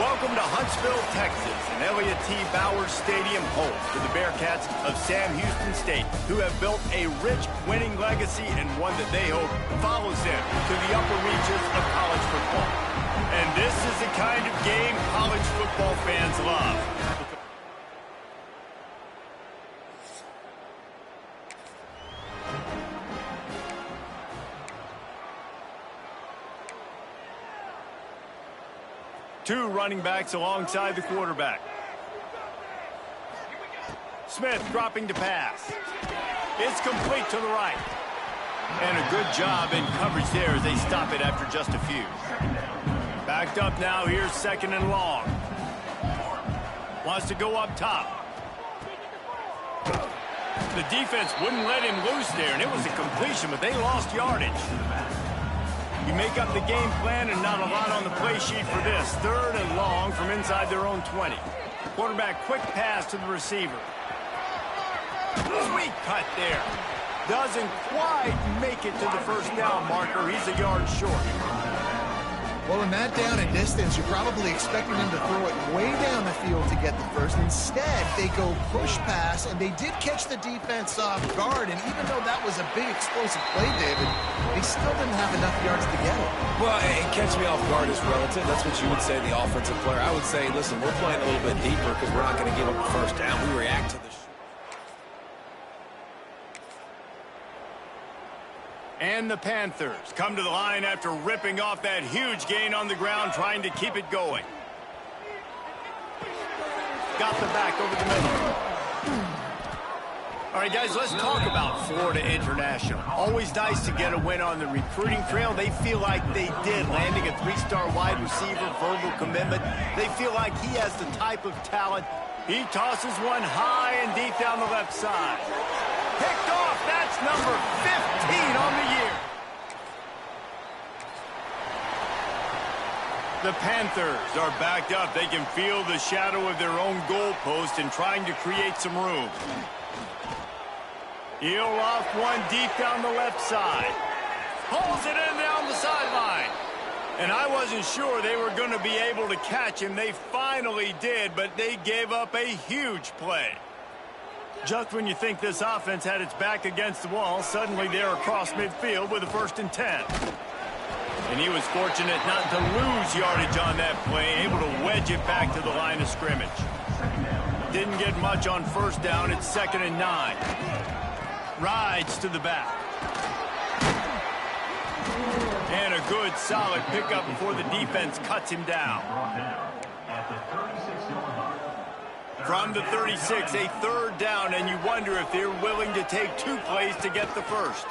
Welcome to Huntsville, Texas, and Elliott T. Bowers Stadium host to the Bearcats of Sam Houston State, who have built a rich winning legacy and one that they hope follows them to the upper reaches of college football. And this is the kind of game college football fans love. Two running backs alongside the quarterback. Smith dropping to pass. It's complete to the right. And a good job in coverage there as they stop it after just a few. Backed up now, here's second and long. Wants to go up top. The defense wouldn't let him loose there, and it was a completion, but they lost yardage. You make up the game plan and not a lot on the play sheet for this. Third and long from inside their own 20. Quarterback quick pass to the receiver. Sweet cut there. Doesn't quite make it to the first down marker. He's a yard short. Well, in that down and distance, you're probably expecting them to throw it way down the field to get the first. Instead, they go push pass, and they did catch the defense off guard. And even though that was a big explosive play, David, they still didn't have enough yards to get it. Well, and catch me off guard is relative. That's what you would say, the offensive player. I would say, listen, we're playing a little bit deeper because we're not going to give up a first down. We react to the And the Panthers come to the line after ripping off that huge gain on the ground, trying to keep it going. Got the back over the middle. All right, guys, let's talk about Florida International. Always nice to get a win on the recruiting trail. They feel like they did, landing a three-star wide receiver, verbal commitment. They feel like he has the type of talent. He tosses one high and deep down the left side. Picked off. That's number 15 on the year. The Panthers are backed up. They can feel the shadow of their own goalpost and trying to create some room. He'll off one deep down the left side. Pulls it in down the sideline. And I wasn't sure they were going to be able to catch him. They finally did, but they gave up a huge play. Just when you think this offense had its back against the wall, suddenly they're across midfield with a 1st and 10. And he was fortunate not to lose yardage on that play, able to wedge it back to the line of scrimmage. Didn't get much on first down. It's 2nd and 9. Rides to the back. And a good, solid pickup before the defense cuts him down. From the 36, a 3rd down, and you wonder if they're willing to take 2 plays to get the first.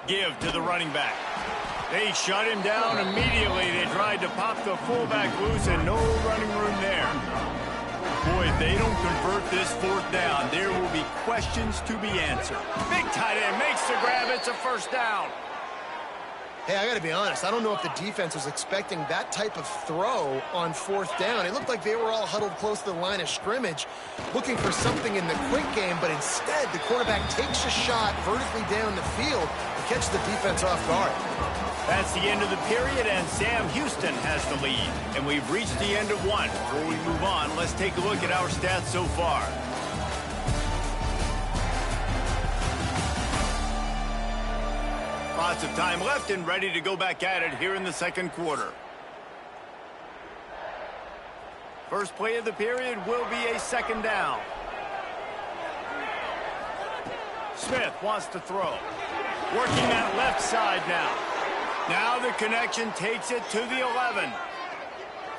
Give to the running back. They shut him down immediately. They tried to pop the fullback loose, and no running room there. Boy, if they don't convert this 4th down, there will be questions to be answered. Big tight end makes the grab. It's a 1st down. Hey, I got to be honest. I don't know if the defense was expecting that type of throw on 4th down. It looked like they were all huddled close to the line of scrimmage, looking for something in the quick game, but instead the quarterback takes a shot vertically down the field to catch the defense off guard. That's the end of the period, and Sam Houston has the lead. And we've reached the end of one. Before we move on, let's take a look at our stats so far. Lots of time left and ready to go back at it here in the 2nd quarter. First play of the period will be a 2nd down. Smith wants to throw. Working that left side now. Now the connection takes it to the 11.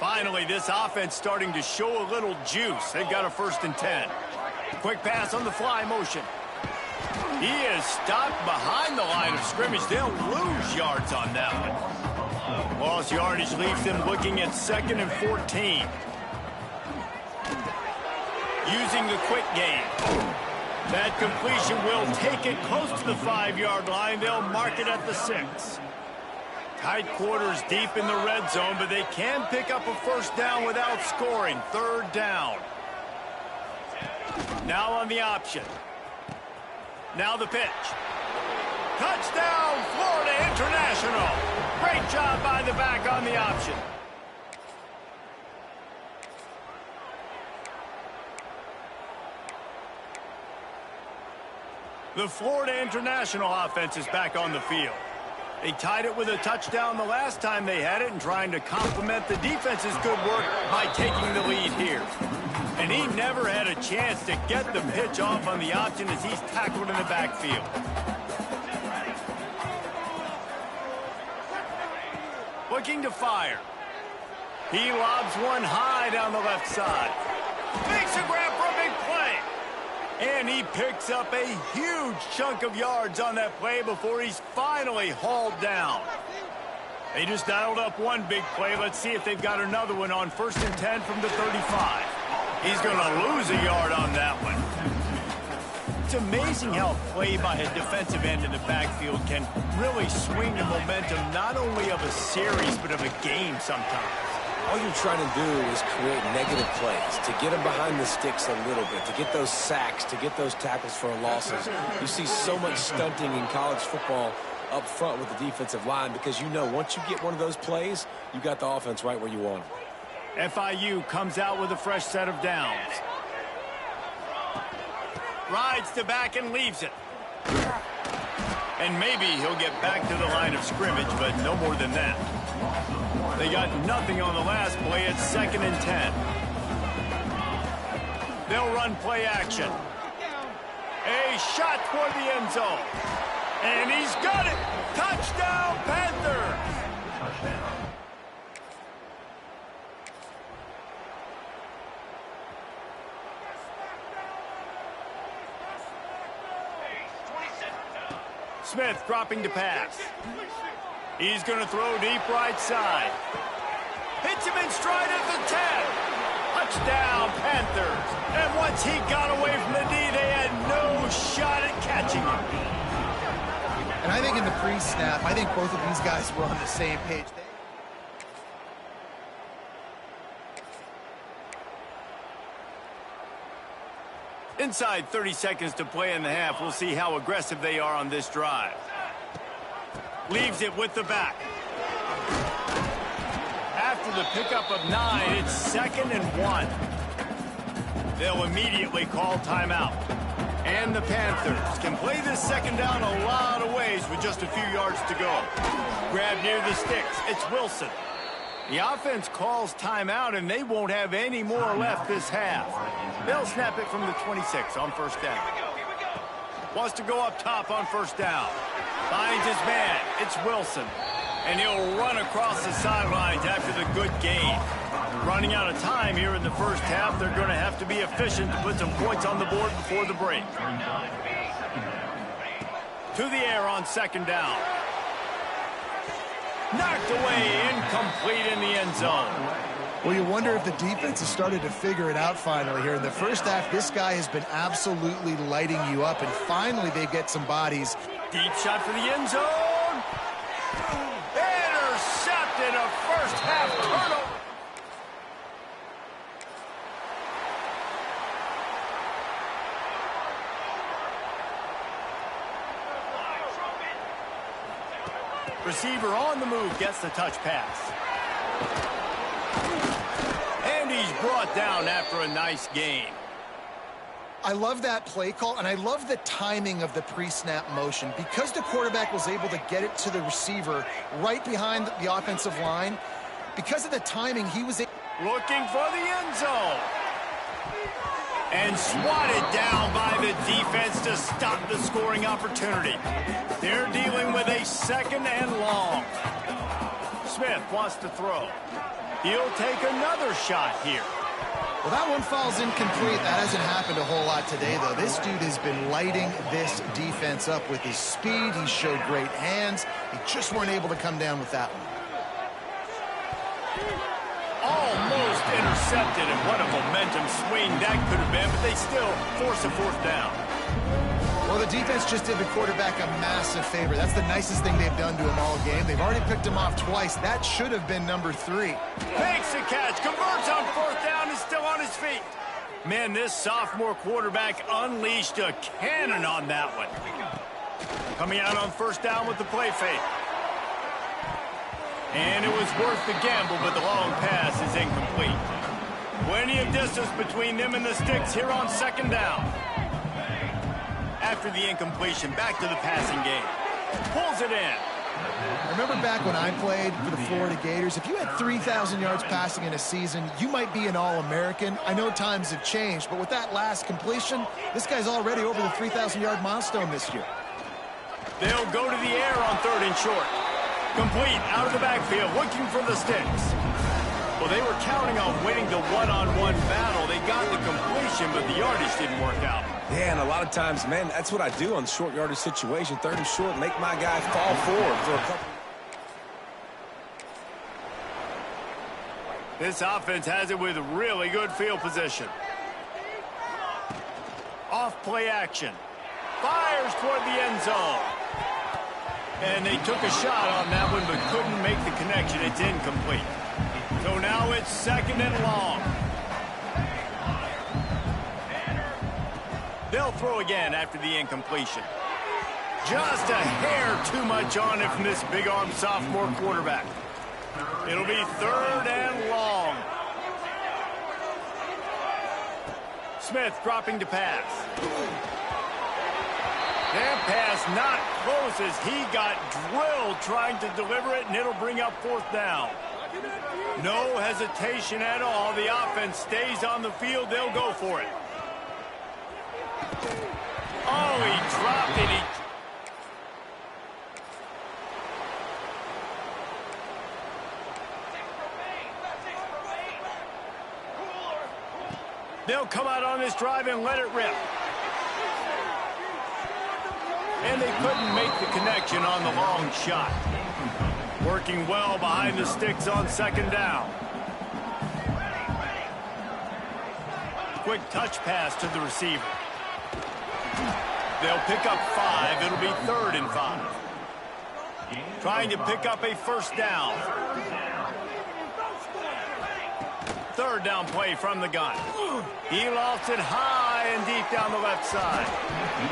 Finally, this offense starting to show a little juice. They've got a 1st and 10. Quick pass on the fly motion. He is stopped behind the line of scrimmage. They'll lose yards on that one. Lost yardage leaves them looking at 2nd and 14. Using the quick game. That completion will take it close to the 5-yard line. They'll mark it at the 6. Tight quarters deep in the red zone, but they can pick up a 1st down without scoring. 3rd down. Now on the option. Now the pitch. Touchdown, Florida International. Great job by the back on the option. The Florida International offense is back on the field. They tied it with a touchdown the last time they had it and trying to complement the defense's good work by taking the lead here. And he never had a chance to get the pitch off on the option as he's tackled in the backfield. Looking to fire. He lobs one high down the left side. Makes a grab for a big play. And he picks up a huge chunk of yards on that play before he's finally hauled down. They just dialed up one big play. Let's see if they've got another one on 1st and 10 from the 35. He's going to lose a yard on that one. It's amazing how a play by a defensive end in the backfield can really swing the momentum not only of a series but of a game sometimes. All you're trying to do is create negative plays, to get them behind the sticks a little bit, to get those sacks, to get those tackles for losses. You see so much stunting in college football up front with the defensive line because you know once you get one of those plays, you got the offense right where you want it. FIU comes out with a fresh set of downs. Rides to back and leaves it. And maybe he'll get back to the line of scrimmage, but no more than that. They got nothing on the last play. It's 2nd and 10. They'll run play action. A shot toward the end zone. And he's got it. Touchdown, Panthers. Smith dropping to pass. He's going to throw deep right side. Hits him in stride at the 10. Touchdown, Panthers. And once he got away from the D, they had no shot at catching him. And I think in the pre-snap, I think both of these guys were on the same page. Inside 30 seconds to play in the half. We'll see how aggressive they are on this drive. Leaves it with the back. After the pickup of 9, it's 2nd and 1. They'll immediately call timeout. And the Panthers can play this 2nd down a lot of ways with just a few yards to go. Grab near the sticks. It's Wilson. The offense calls timeout, and they won't have any more left this half. They'll snap it from the 26 on 1st down. Wants to go up top on 1st down. Finds his man. It's Wilson. And he'll run across the sidelines after the good gain. Running out of time here in the 1st half. They're going to have to be efficient to put some points on the board before the break. To the air on 2nd down. Knocked away, incomplete in the end zone. Well, you wonder if the defense has started to figure it out finally here. In the 1st half, this guy has been absolutely lighting you up, and finally they get some bodies. Deep shot for the end zone. Intercepted, a 1st half turnover. Receiver on the move gets the touch pass. And he's brought down after a nice gain. I love that play call, and I love the timing of the pre-snap motion. Because the quarterback was able to get it to the receiver right behind the offensive line, because of the timing, he was looking for the end zone. And swatted down by the defense to stop the scoring opportunity. They're dealing with a 2nd and long. Smith wants to throw. He'll take another shot here. Well, that one falls incomplete. That hasn't happened a whole lot today, though. This dude has been lighting this defense up with his speed. He showed great hands. He just weren't able to come down with that one. Almost intercepted, and what a momentum swing that could have been, but they still force a 4th down. Well, the defense just did the quarterback a massive favor. That's the nicest thing they've done to him all game. They've already picked him off twice. That should have been number 3. Makes the catch, converts on 4th down, is still on his feet. Man, this sophomore quarterback unleashed a cannon on that one. Coming out on 1st down with the play fake. And it was worth the gamble, but the long pass is incomplete. Plenty of distance between them and the sticks here on 2nd down. after the incompletion. Back to the passing game. Pulls it in. I remember back when I played for the Florida Gators, if you had 3,000 yards passing in a season, you might be an All-American. I know times have changed, but with that last completion, this guy's already over the 3,000-yard milestone this year. They'll go to the air on 3rd and short. Complete out of the backfield, looking for the sticks. Well, they were counting on winning the one-on-one battle. They got the completion, but the yardage didn't work out. Yeah, and a lot of times, man, that's what I do on short yardage situation. 3rd and short, make my guy fall forward for a couple. This offense has it with really good field position. Off play action. Fires toward the end zone. And they took a shot on that one, but couldn't make the connection. It's incomplete. So now it's 2nd and long. They'll throw again after the incompletion. Just a hair too much on it from this big-armed sophomore quarterback. It'll be 3rd and long. Smith dropping to pass. That pass not close as he got drilled trying to deliver it, and it'll bring up 4th down. No hesitation at all. The offense stays on the field. They'll go for it. Oh, he dropped it. They'll come out on this drive and let it rip. And they couldn't make the connection on the long shot. Working well behind the sticks on 2nd down. Quick touch pass to the receiver. They'll pick up 5. It'll be 3rd and 5. Trying to pick up a 1st down. 3rd down play from the gun. He lost it high and deep down the left side.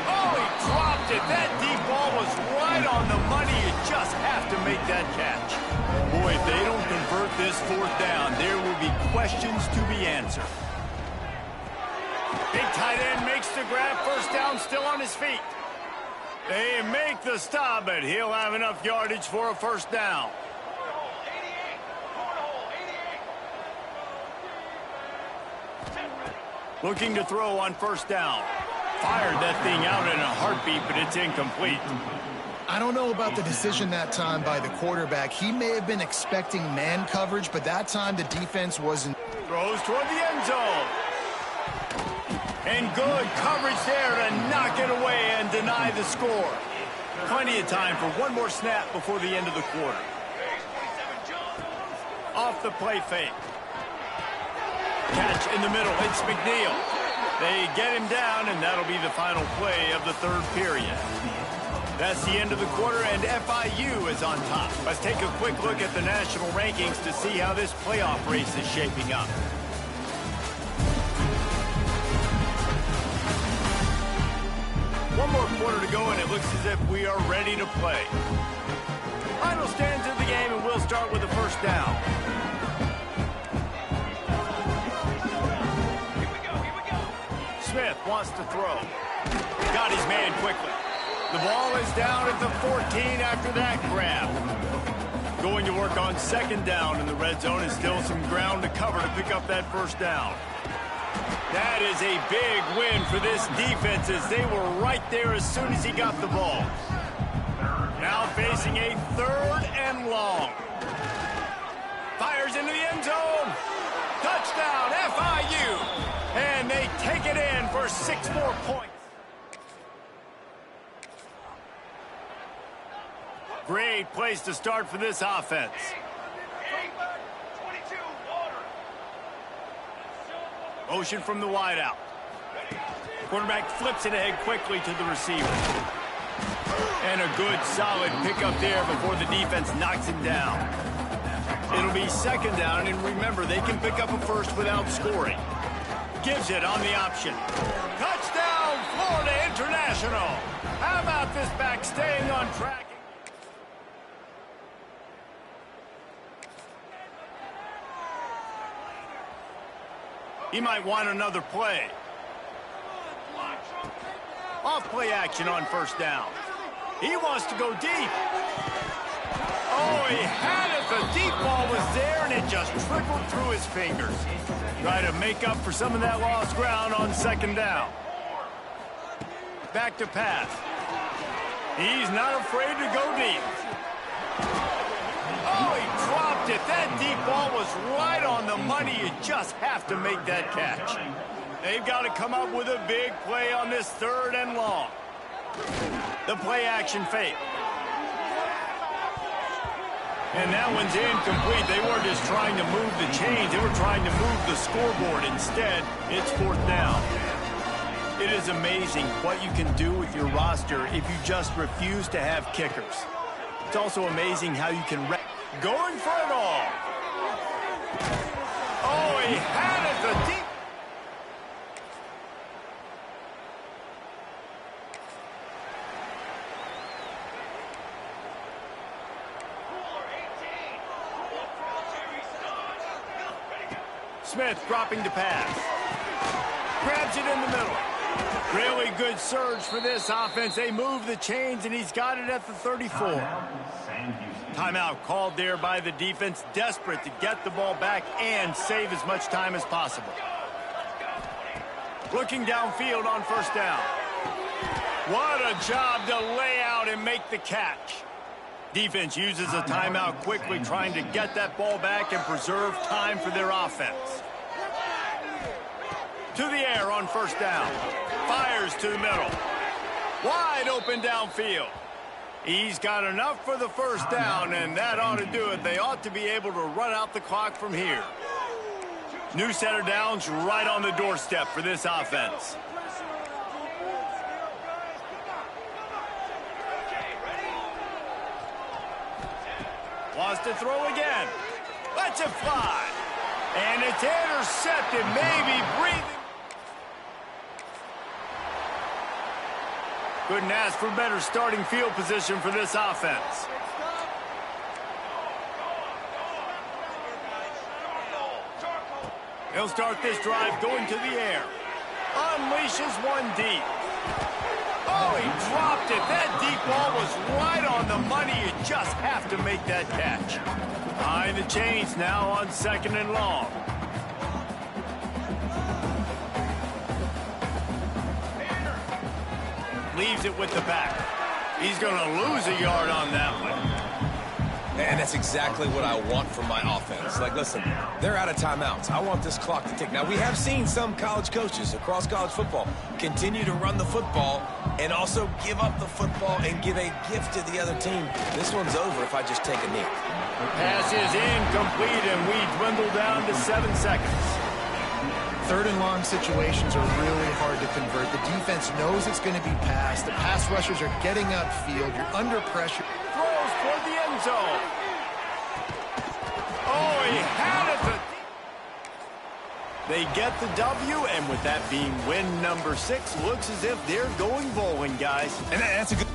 Oh, he dropped it. That deep ball was right on the money. You just have to make that catch. Boy, if they don't convert this 4th down, there will be questions to be answered. Big tight end makes the grab. 1st down, still on his feet. They make the stop, but he'll have enough yardage for a 1st down. Looking to throw on 1st down. Fired that thing out in a heartbeat, but it's incomplete. I don't know about the decision that time by the quarterback. He may have been expecting man coverage, but that time the defense wasn't. Throws toward the end zone. And good coverage there to knock it away and deny the score. Plenty of time for one more snap before the end of the quarter. Off the play fake. Catch in the middle. It's McNeil. They get him down, and that'll be the final play of the 3rd period. That's the end of the quarter, and FIU is on top. Let's take a quick look at the national rankings to see how this playoff race is shaping up. One more quarter to go, and it looks as if we are ready to play. Final stands of the game, and we'll start with the 1st down. Smith wants to throw. Got his man quickly. The ball is down at the 14 after that grab. Going to work on 2nd down in the red zone, and still some ground to cover to pick up that 1st down. That is a big win for this defense as they were right there as soon as he got the ball. Now facing a 3rd and long. Fires into the end zone. Touchdown, FIU. And they take it in for 6 more points. Great place to start for this offense. Motion from the wideout. Quarterback flips it ahead quickly to the receiver. And a good, solid pickup there before the defense knocks him down. It'll be 2nd down, and remember, they can pick up a 1st without scoring. Gives it on the option. Touchdown, Florida International. How about this back staying on track? He might want another play. Off play action on first down. He wants to go deep. Oh, he had it. The deep ball was there, and it just trickled through his fingers. Try to make up for some of that lost ground on second down. Back to pass. He's not afraid to go deep. Oh, he dropped it. That deep ball was right on the money. You just have to make that catch. They've got to come up with a big play on this 3rd and long. The play action fake. And that one's incomplete. They weren't just trying to move the chains. They were trying to move the scoreboard. Instead, it's 4th down. It is amazing what you can do with your roster if you just refuse to have kickers. It's also amazing how you can... Going for it all. Oh, he had it. The deep... Smith dropping to pass. Grabs it in the middle. Really good surge for this offense. They move the chains, and he's got it at the 34. Timeout called there by the defense, desperate to get the ball back and save as much time as possible. Looking downfield on first down. What a job to lay out and make the catch. Defense uses a timeout quickly, trying to get that ball back and preserve time for their offense. To the air on first down. Fires to the middle. Wide open downfield. He's got enough for the first down, and that ought to do it. They ought to be able to run out the clock from here. New set of downs right on the doorstep for this offense. Wants to throw again. Lets it fly. And it's intercepted, maybe breathing. Couldn't ask for better starting field position for this offense. He'll start this drive going to the air. Unleashes one deep. Oh, he dropped it. That deep ball was right on the money. You just have to make that catch. Behind the chains now on 2nd and long. Leaves it with the back. He's going to lose a yard on that one. And that's exactly what I want from my offense. Like, listen, they're out of timeouts. I want this clock to tick. Now, we have seen some college coaches across college football continue to run the football and also give up the football and give a gift to the other team. This one's over if I just take a knee. The pass is incomplete, and we dwindle down to 7 seconds. 3rd and long situations are really hard to convert. The defense knows it's going to be passed. The pass rushers are getting upfield. You're under pressure. Throws toward the end zone. Oh, he had it. They get the W, and with that being win number 6, looks as if they're going bowling, guys. And that's a good...